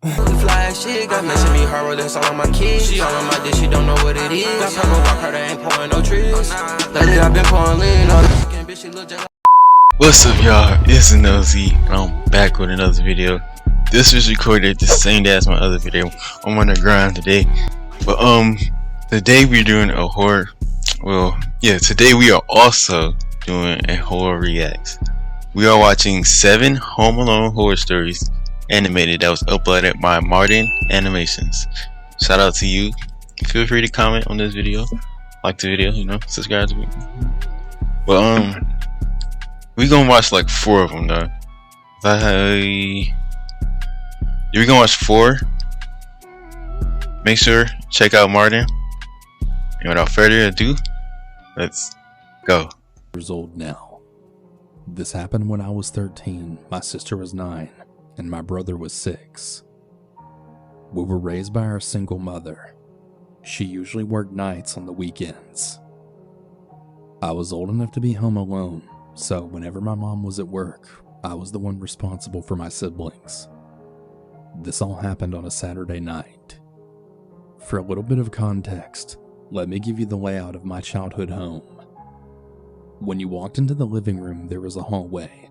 Fly shit, got messing me hard rolling all on my kids. She all on my dish, she don't know what it is. Got purple walk her, they ain't pouring no trees. Lately I've been pouring lean on the bitch, she look just like. What's up, y'all? It's NLZ, and I'm back with another video. This was recorded the same day as my other video. I'm on the grind today, but today we're doing a horror. Well, yeah, today we are also doing a horror reacts. We are watching 7 Home Alone horror stories animated that was uploaded by Martin Animations. Shout out to you. Feel free to comment on this video, like the video, subscribe to it. But we gonna watch like 4 of them though. We gonna watch 4. Make sure check out Martin. And without further ado, let's go. Years old now. This happened when I was 13, my sister was 9, and my brother was 6. We were raised by our single mother. She usually worked nights on the weekends. I was old enough to be home alone, so whenever my mom was at work, I was the one responsible for my siblings. This all happened on a Saturday night. For a little bit of context, let me give you the layout of my childhood home. When you walked into the living room, there was a hallway.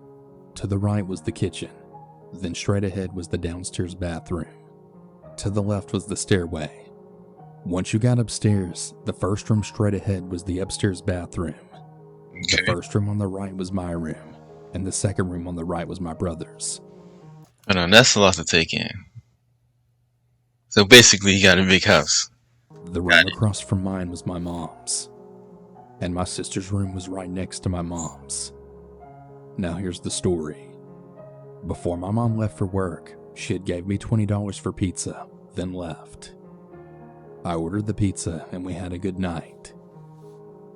To the right was the kitchen. Then straight ahead was the downstairs bathroom. To the left was the stairway. Once you got upstairs, the first room straight ahead was the upstairs bathroom. The first room on the right was my room, and the second room on the right was my brother's. Hold on, that's a lot to take in. So basically, you got a big house. The room across from mine was my mom's, and my sister's room was right next to my mom's. Now here's the story. Before my mom left for work, she had gave me $20 for pizza, then left. I ordered the pizza and we had a good night.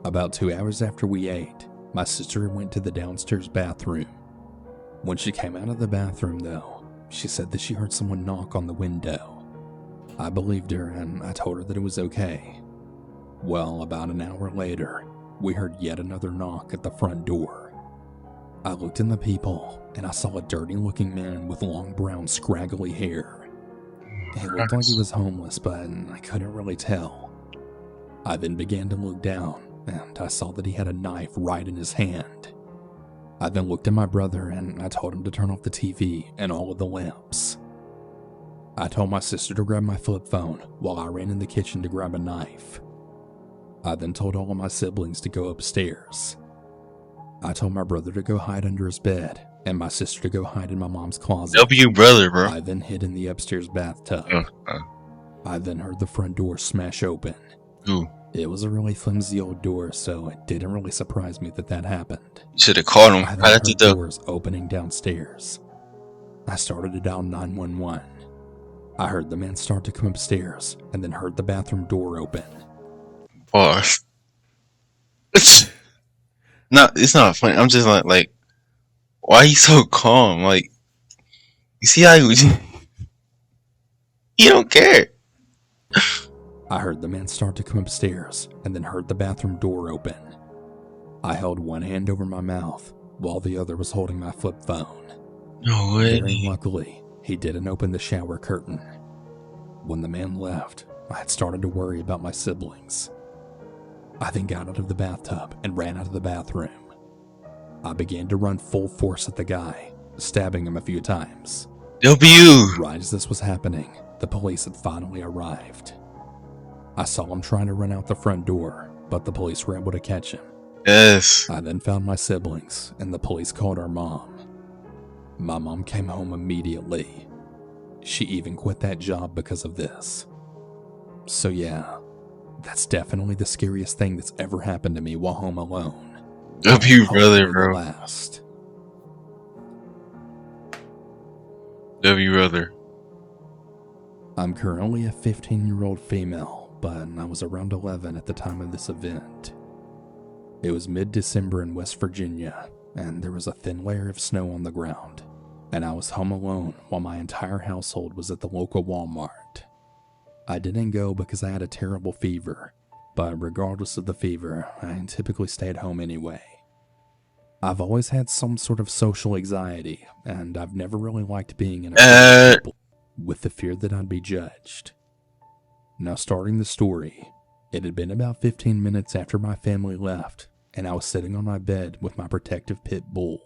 About 2 hours after we ate, my sister went to the downstairs bathroom. When she came out of the bathroom though, she said that she heard someone knock on the window. I believed her and I told her that it was okay. Well, about an hour later, we heard yet another knock at the front door. I looked in the peephole and I saw a dirty looking man with long brown scraggly hair. He looked like he was homeless, but I couldn't really tell. I then began to look down and I saw that he had a knife right in his hand. I then looked at my brother and I told him to turn off the TV and all of the lamps. I told my sister to grab my flip phone while I ran in the kitchen to grab a knife. I then told all of my siblings to go upstairs. I told my brother to go hide under his bed and my sister to go hide in my mom's closet. W brother, bro. I then hid in the upstairs bathtub. I then heard the front door smash open. Ooh. It was a really flimsy old door, so it didn't really surprise me that that happened. You should have called him. I then heard doors opening downstairs. I started to dial 911. I heard the man start to come upstairs, and then heard the bathroom door open. Pause. No, it's not funny. I'm just like, why are you so calm? Like, you see how you don't care. I heard the man start to come upstairs, and then heard the bathroom door open. I held one hand over my mouth, while the other was holding my flip phone. No way. Very luckily, he didn't open the shower curtain. When the man left, I had started to worry about my siblings. I then got out of the bathtub and ran out of the bathroom. I began to run full force at the guy, stabbing him a few times. W! Right as this was happening, the police had finally arrived. I saw him trying to run out the front door, but the police were able to catch him. Yes. I then found my siblings, and the police called our mom. My mom came home immediately. She even quit that job because of this. So yeah, that's definitely the scariest thing that's ever happened to me while home alone. W brother, bro. Last. W brother. I'm currently a 15-year-old female, but I was around 11 at the time of this event. It was mid-December in West Virginia, and there was a thin layer of snow on the ground, and I was home alone while my entire household was at the local Walmart. I didn't go because I had a terrible fever, but regardless of the fever, I typically stayed home anyway. I've always had some sort of social anxiety, and I've never really liked being in a group of people. with the fear that I'd be judged. Now, starting the story, it had been about 15 minutes after my family left, and I was sitting on my bed with my protective pit bull.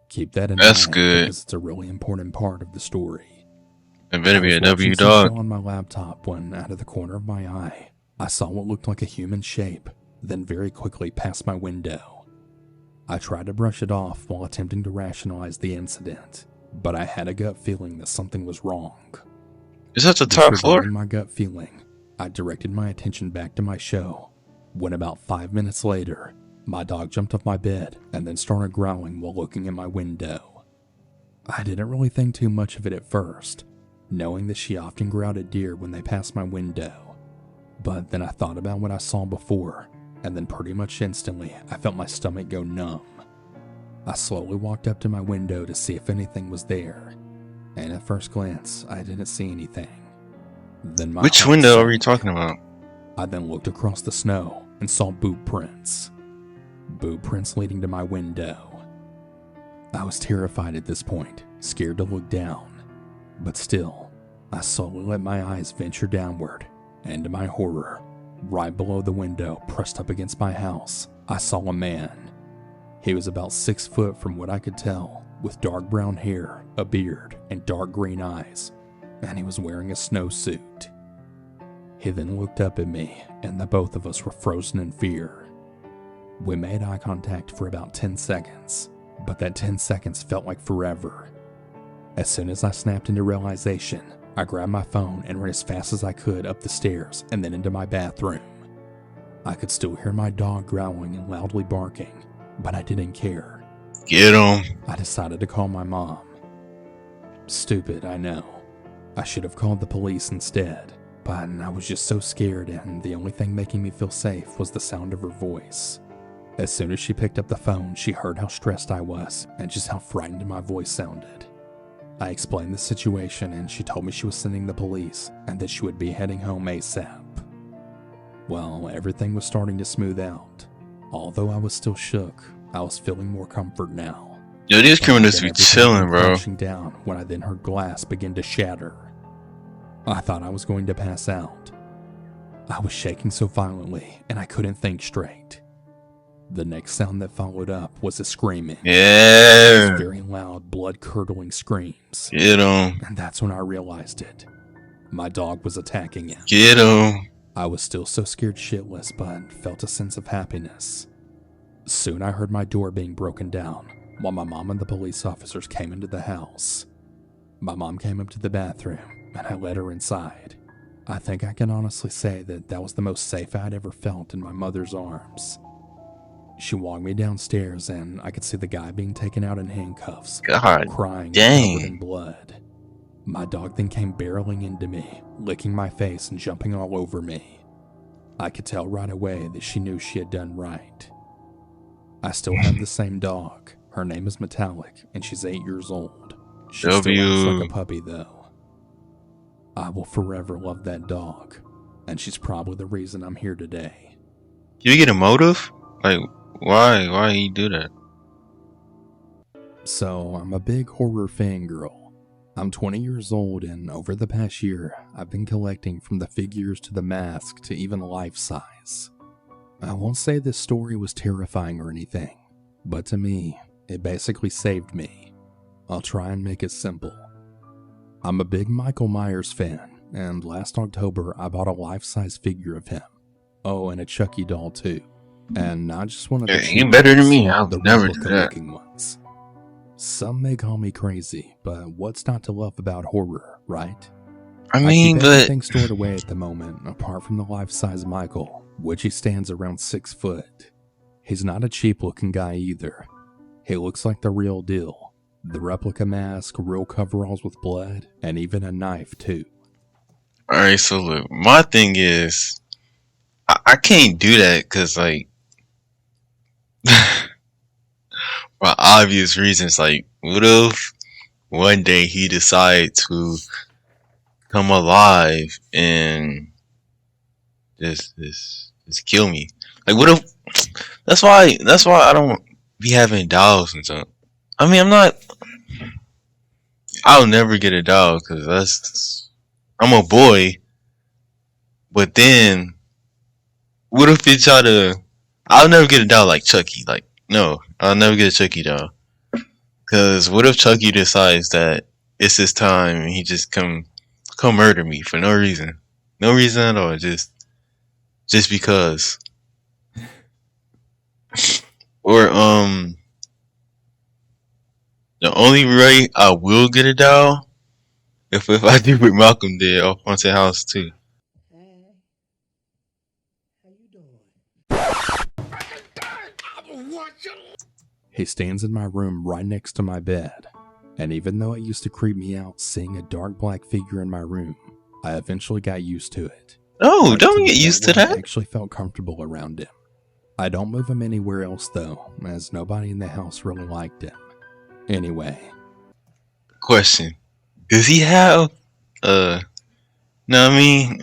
Keep that in That's mind good. because it's a really important part of the story. It better be a I was W watching some dog. show on my laptop when, out of the corner of my eye, I saw what looked like a human shape, then very quickly passed my window. I tried to brush it off while attempting to rationalize the incident, but I had a gut feeling that something was wrong. Is that the top floor? Disregarding my gut feeling, I directed my attention back to my show, when about 5 minutes later, my dog jumped off my bed and then started growling while looking in my window. I didn't really think too much of it at first, knowing that she often growled at deer when they passed my window. But then I thought about what I saw before, and then pretty much instantly I felt my stomach go numb. I slowly walked up to my window to see if anything was there, and at first glance I didn't see anything. Then my Which heart window are sank. we talking about? I then looked across the snow and saw boot prints. Boot prints leading to my window. I was terrified at this point, scared to look down. But still, I slowly let my eyes venture downward, and to my horror, right below the window pressed up against my house, I saw a man. He was about 6 foot from what I could tell, with dark brown hair, a beard, and dark green eyes, and he was wearing a snowsuit. He then looked up at me, and the both of us were frozen in fear. We made eye contact for about 10 seconds, but that 10 seconds felt like forever. As soon as I snapped into realization, I grabbed my phone and ran as fast as I could up the stairs and then into my bathroom. I could still hear my dog growling and loudly barking, but I didn't care. Get him. I decided to call my mom. Stupid, I know. I should have called the police instead, but I was just so scared, and the only thing making me feel safe was the sound of her voice. As soon as she picked up the phone, she heard how stressed I was and just how frightened my voice sounded. I explained the situation, and she told me she was sending the police and that she would be heading home ASAP. Well, everything was starting to smooth out. Although I was still shook, I was feeling more comfort now. Yo, these criminals Then be everything chilling, came bro. crashing down when I then heard glass begin to shatter. I thought I was going to pass out. I was shaking so violently, and I couldn't think straight. The next sound that followed up was a screaming. Yeah. Very loud, blood-curdling screams. Get him. And that's when I realized it. My dog was attacking him. Get him. I was still so scared shitless, but felt a sense of happiness. Soon I heard my door being broken down, while my mom and the police officers came into the house. My mom came up to the bathroom, and I led her inside. I think I can honestly say that that was the most safe I'd ever felt in my mother's arms. She walked me downstairs, and I could see the guy being taken out in handcuffs, God crying dang. and covered in blood. My dog then came barreling into me, licking my face and jumping all over me. I could tell right away that she knew she had done right. I still have the same dog. Her name is Metallic, and she's 8 years old. She still acts like a puppy, though. I will forever love that dog, and she's probably the reason I'm here today. You get a motive? Like, why you do that? So, I'm a big horror fangirl. I'm 20 years old, and over the past year, I've been collecting from the figures to the mask to even life size. I won't say this story was terrifying or anything, but to me, it basically saved me. I'll try and make it simple. I'm a big Michael Myers fan, and last October I bought a life-size figure of him. Oh, and a Chucky doll too. And not just one of the You better than me. I the would never do that. replica-looking ones. Some may call me crazy, but what's not to love about horror, right? I mean, I keep but everything stored away at the moment, apart from the life-size Michael, which he stands around 6 foot. He's not a cheap-looking guy either. He looks like the real deal. The replica mask, real coveralls with blood, and even a knife too. alright, so look, my thing is, I can't do that because, like, for obvious reasons, like, what if one day he decides to come alive and just kill me? Like, what if? That's why I don't be having dolls and stuff. I mean, I'm not. I'll never get a dog because I'm a boy. But then, what if it try to? I'll never get a dog like Chucky. Like, no, I'll never get a Chucky dog. Cause what if Chucky decides that it's his time and he just come murder me for no reason, no reason at all, just because. Or the only way I will get a dog if I do what Malcolm did off Haunted House too. He stands in my room right next to my bed, and even though it used to creep me out seeing a dark black figure in my room, I eventually got used to it. No, don't get used to that. I actually felt comfortable around him. I don't move him anywhere else though, as nobody in the house really liked him. Anyway. Question. Does he have, know what I mean?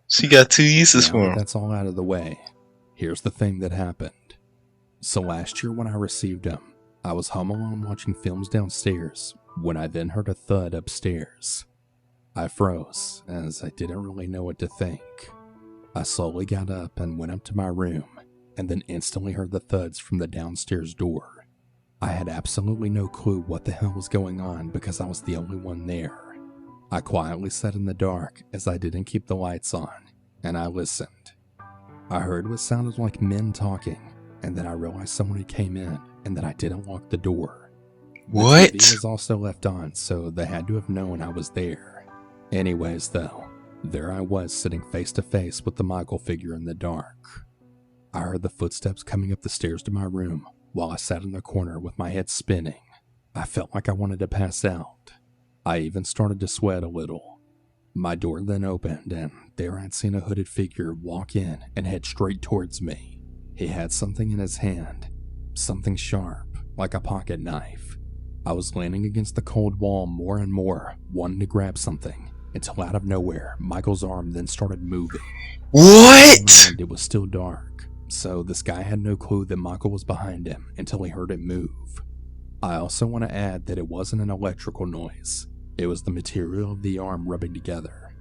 She got 2 uses for him. That's all out of the way. Here's the thing that happened. So last year when I received him, I was home alone watching films downstairs when I then heard a thud upstairs. I froze, as I didn't really know what to think. I slowly got up and went up to my room, and then instantly heard the thuds from the downstairs door. I had absolutely no clue what the hell was going on because I was the only one there. I quietly sat in the dark as I didn't keep the lights on, and I listened. I heard what sounded like men talking, and then I realized someone had came in and that I didn't lock the door. What? The TV was also left on, so they had to have known I was there. Anyways though, there I was sitting face to face with the Michael figure in the dark. I heard the footsteps coming up the stairs to my room while I sat in the corner with my head spinning. I felt like I wanted to pass out. I even started to sweat a little. My door then opened and there I'd seen a hooded figure walk in and head straight towards me. He had something in his hand, something sharp, like a pocket knife. I was leaning against the cold wall more and more, wanting to grab something, until out of nowhere, Michael's arm then started moving. What? And it was still dark, so this guy had no clue that Michael was behind him until he heard it move. I also want to add that it wasn't an electrical noise. It was the material of the arm rubbing together.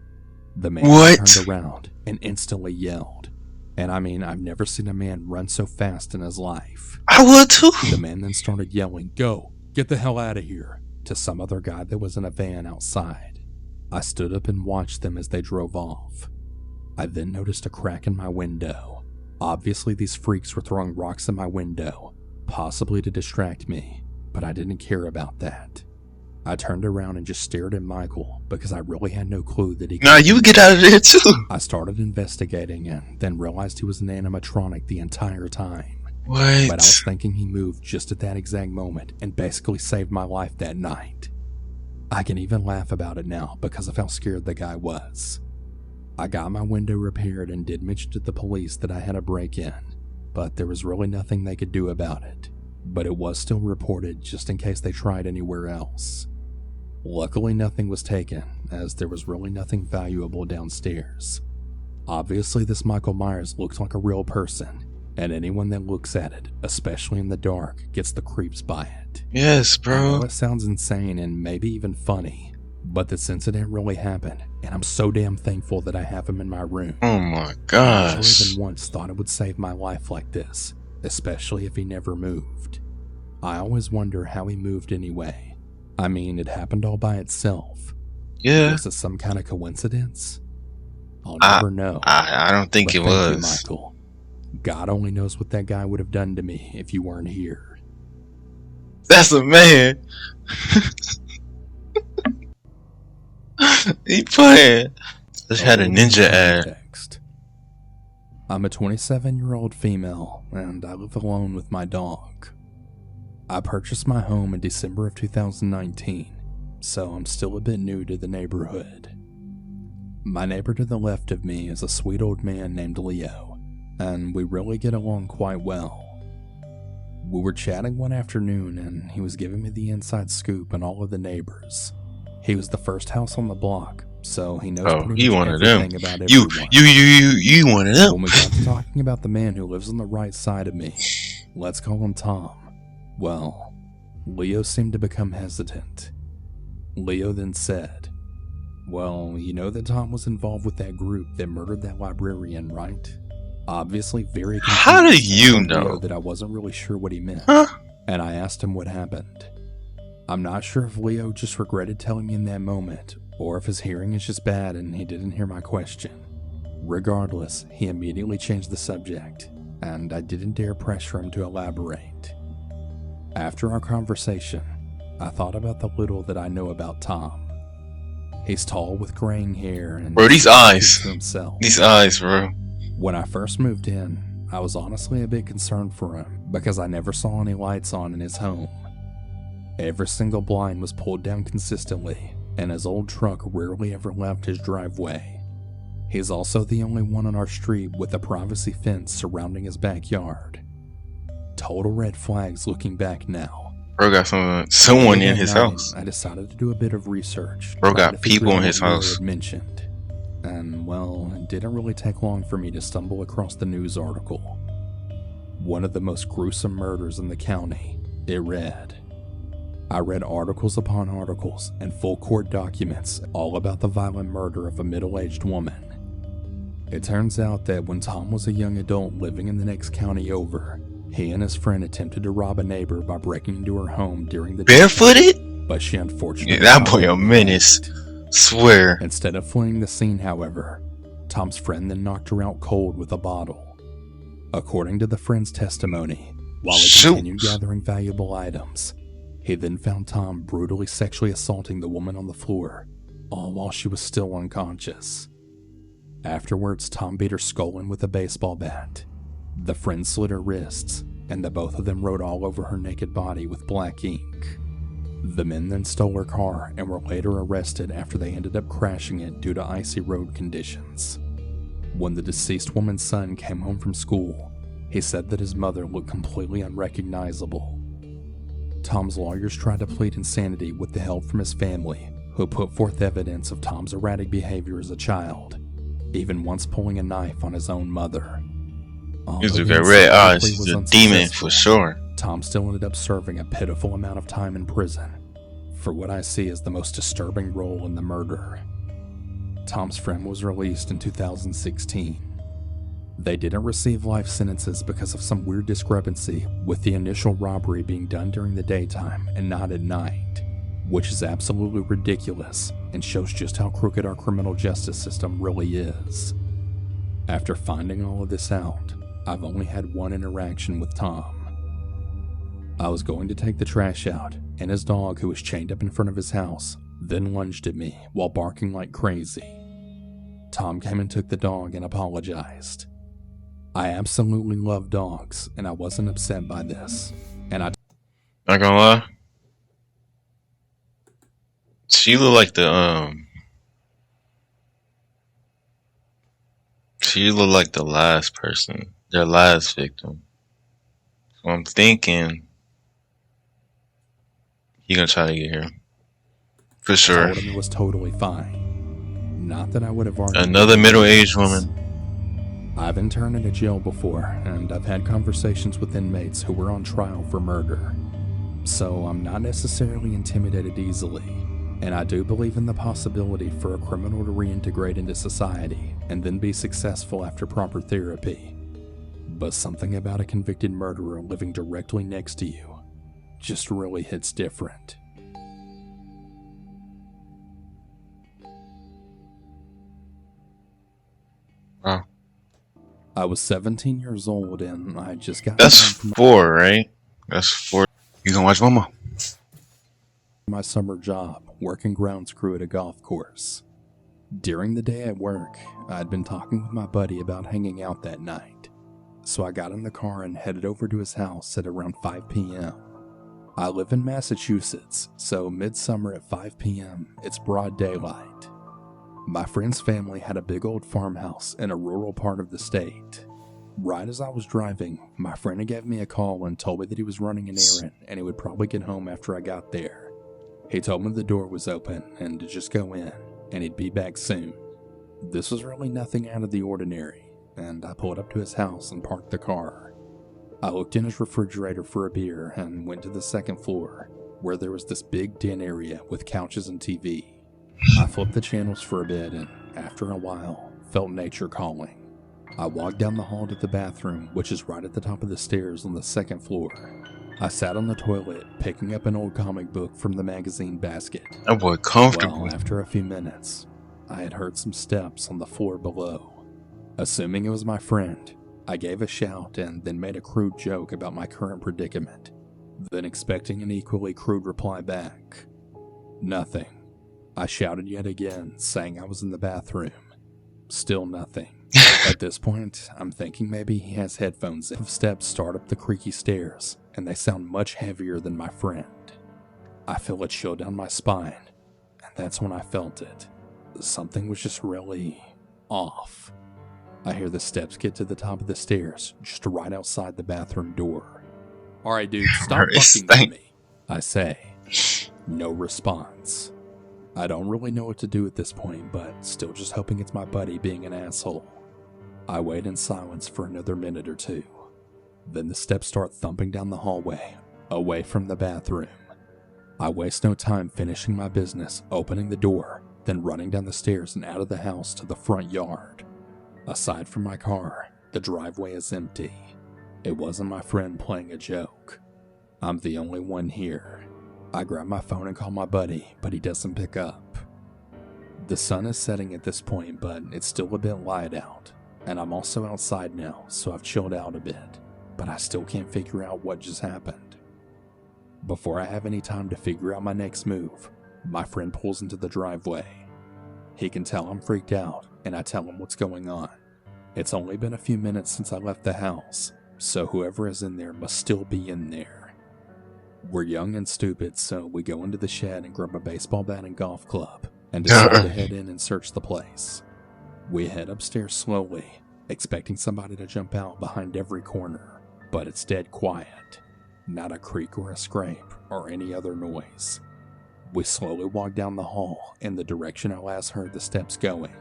The man turned around and instantly yelled. And I mean, I've never seen a man run so fast in his life. I would too. The man then started yelling, "Go, get the hell out of here," to some other guy that was in a van outside. I stood up and watched them as they drove off. I then noticed a crack in my window. Obviously these freaks were throwing rocks in my window, possibly to distract me, but I didn't care about that. I turned around and just stared at Michael because I really had no clue that he could. Nah, you get out of there too. I started investigating and then realized he was an animatronic the entire time. What? But I was thinking he moved just at that exact moment and basically saved my life that night. I can even laugh about it now because of how scared the guy was. I got my window repaired and did mention to the police that I had a break-in, but there was really nothing they could do about it. But it was still reported just in case they tried anywhere else. Luckily nothing was taken, as there was really nothing valuable downstairs. Obviously this Michael Myers looked like a real person, and anyone that looks at it, especially in the dark, gets the creeps by it. Yes, I know bro. it sounds insane and maybe even funny, but this incident really happened, and I'm so damn thankful that I have him in my room. Oh my I gosh. never even once thought it would save my life like this, especially if he never moved. I always wonder how he moved anyway. I mean, it happened all by itself. Yeah. Was it some kind of coincidence? I'll never know. I don't think But it thank was. you, Michael. God only knows what that guy would have done to me if you weren't here. That's a man. He playing. Just had a ninja ad. Context. I'm a 27-year-old female, and I live alone with my dog. I purchased my home in December of 2019, so I'm still a bit new to the neighborhood. My neighbor to the left of me is a sweet old man named Leo, and we really get along quite well. We were chatting one afternoon, and he was giving me the inside scoop on all of the neighbors. He was the first house on the block, so he knows pretty much everything about everyone. You one of them. When we got to talking about the man who lives on the right side of me, let's call him Tom, Well, Leo seemed to become hesitant. Leo then said, "Well, you know that Tom was involved with that group that murdered that librarian, right?" Obviously very confused. How do you I told Leo know? that I wasn't really sure what he meant, Huh? and I asked him what happened. I'm not sure if Leo just regretted telling me in that moment, or if his hearing is just bad and he didn't hear my question. Regardless, he immediately changed the subject, and I didn't dare pressure him to elaborate. After our conversation, I thought about the little that I know about Tom. He's tall with graying hair and Bro, these keeps eyes. to himself. These eyes, bro. When I first moved in, I was honestly a bit concerned for him because I never saw any lights on in his home. Every single blind was pulled down consistently, and his old truck rarely ever left his driveway. He's also the only one on our street with a privacy fence surrounding his backyard. Total red flags looking back now. Bro got someone in That his night, house. I decided to do a bit of research. Bro trying got to figure people in out his what Leo house. had mentioned. And, well, it didn't really take long for me to stumble across the news article. One of the most gruesome murders in the county, it read. I read articles upon articles and full court documents all about the violent murder of a middle-aged woman. It turns out that when Tom was a young adult living in the next county over, he and his friend attempted to rob a neighbor by breaking into her home during the Barefooted? but she unfortunately Yeah, that boy a menace. Swear. Instead of fleeing the scene, however, Tom's friend then knocked her out cold with a bottle. According to the friend's testimony, while he continued gathering valuable items, he then found Tom brutally sexually assaulting the woman on the floor, all while she was still unconscious. Afterwards, Tom beat her skull in with a baseball bat. The friend slit her wrists, and the both of them wrote all over her naked body with black ink. The men then stole her car and were later arrested after they ended up crashing it due to icy road conditions. When the deceased woman's son came home from school, he said that his mother looked completely unrecognizable. Tom's lawyers tried to plead insanity with the help from his family, who put forth evidence of Tom's erratic behavior as a child, even once pulling a knife on his own mother. This dude got red eyes. He's a demon for sure. Tom still ended up serving a pitiful amount of time in prison for what I see as the most disturbing role in the murder. Tom's friend was released in 2016. They didn't receive life sentences because of some weird discrepancy with the initial robbery being done during the daytime and not at night, which is absolutely ridiculous and shows just how crooked our criminal justice system really is. After finding all of this out, I've only had one interaction with Tom. I was going to take the trash out, and his dog, who was chained up in front of his house, then lunged at me while barking like crazy. Tom came and took the dog and apologized. I absolutely love dogs, and I wasn't upset by this, and I Not gonna lie. She looked like she looked like the last person, their last victim. So I'm thinking he gonna try to get here. For sure. told him it was totally fine. Not that I would have argued. Another middle-aged woman. I've been turned into jail before, and I've had conversations with inmates who were on trial for murder. So I'm not necessarily intimidated easily, and I do believe in the possibility for a criminal to reintegrate into society and then be successful after proper therapy. But something about a convicted murderer living directly next to you just really hits different. Wow. I was 17 years old and I just got That's home from 4, right? That's 4. You gonna watch one more? my summer job working grounds crew at a golf course. During the day at work, I'd been talking with my buddy about hanging out that night, so I got in the car and headed over to his house at around 5 p.m. I live in Massachusetts, so midsummer at 5 p.m., it's broad daylight. My friend's family had a big old farmhouse in a rural part of the state. Right as I was driving, my friend gave me a call and told me that he was running an errand and he would probably get home after I got there. He told me the door was open and to just go in, and he'd be back soon. This was really nothing out of the ordinary, and I pulled up to his house and parked the car. I looked in his refrigerator for a beer and went to the second floor, where there was this big den area with couches and TV. I flipped the channels for a bit and, after a while, felt nature calling. I walked down the hall to the bathroom, which is right at the top of the stairs on the second floor. I sat on the toilet, picking up an old comic book from the magazine basket. That boy comfortable. Well, after a few minutes, I had heard some steps on the floor below. Assuming it was my friend, I gave a shout and then made a crude joke about my current predicament, then expecting an equally crude reply back. Nothing. I shouted yet again, saying I was in the bathroom. Still nothing. At this point, I'm thinking maybe he has headphones in. Steps start up the creaky stairs, and they sound much heavier than my friend. I feel a chill down my spine, and that's when I felt it. Something was just really off. I hear the steps get to the top of the stairs, just right outside the bathroom door. Alright dude, stop fucking with me, I say. No response. I don't really know what to do at this point, but still just hoping it's my buddy being an asshole. I wait in silence for another minute or two. Then the steps start thumping down the hallway, away from the bathroom. I waste no time finishing my business, opening the door, then running down the stairs and out of the house to the front yard. Aside from my car, the driveway is empty. It wasn't my friend playing a joke. I'm the only one here. I grab my phone and call my buddy, but he doesn't pick up. The sun is setting at this point, but it's still a bit light out, and I'm also outside now, so I've chilled out a bit, but I still can't figure out what just happened. Before I have any time to figure out my next move, my friend pulls into the driveway. He can tell I'm freaked out, and I tell him what's going on. It's only been a few minutes since I left the house, so whoever is in there must still be in there. We're young and stupid, so we go into the shed and grab a baseball bat and golf club, and decide to head in and search the place. We head upstairs slowly, expecting somebody to jump out behind every corner, but it's dead quiet. Not a creak or a scrape or any other noise. We slowly walk down the hall in the direction I last heard the steps going.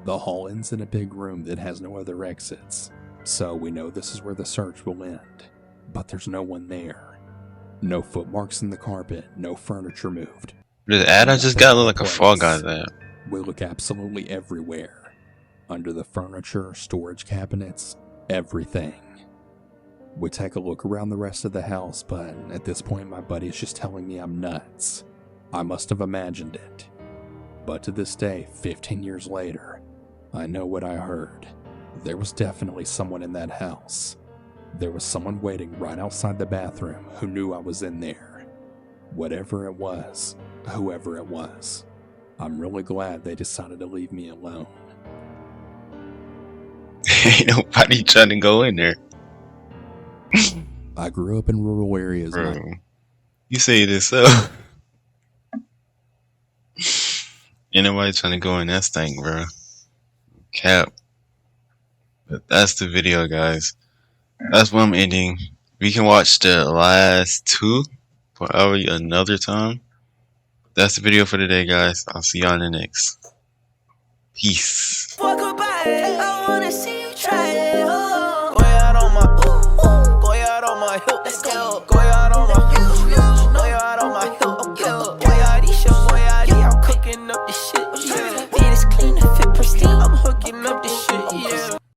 The hall ends in a big room that has no other exits, so we know this is where the search will end. But there's no one there. No footmarks in the carpet, no furniture moved. The ad I just got look like a Fall Guys ad. We look absolutely everywhere. Under the furniture, storage cabinets, everything. We take a look around the rest of the house, but at this point my buddy is just telling me I'm nuts. I must have imagined it. But to this day, 15 years later, I know what I heard. There was definitely someone in that house. There was someone waiting right outside the bathroom who knew I was in there. Whatever it was, whoever it was, I'm really glad they decided to leave me alone. Ain't nobody trying to go in there. I grew up in rural areas. Bro, you say this so. Ain't nobody trying to go in that thing, bro. Cap. But that's the video, guys. That's where I'm ending. We can watch the last two probably another time. That's the video for today, guys. I'll see y'all in the next. Peace. Walk about it, I wanna see you try it. Go out on my, go out on my hip, let's go. Go out on my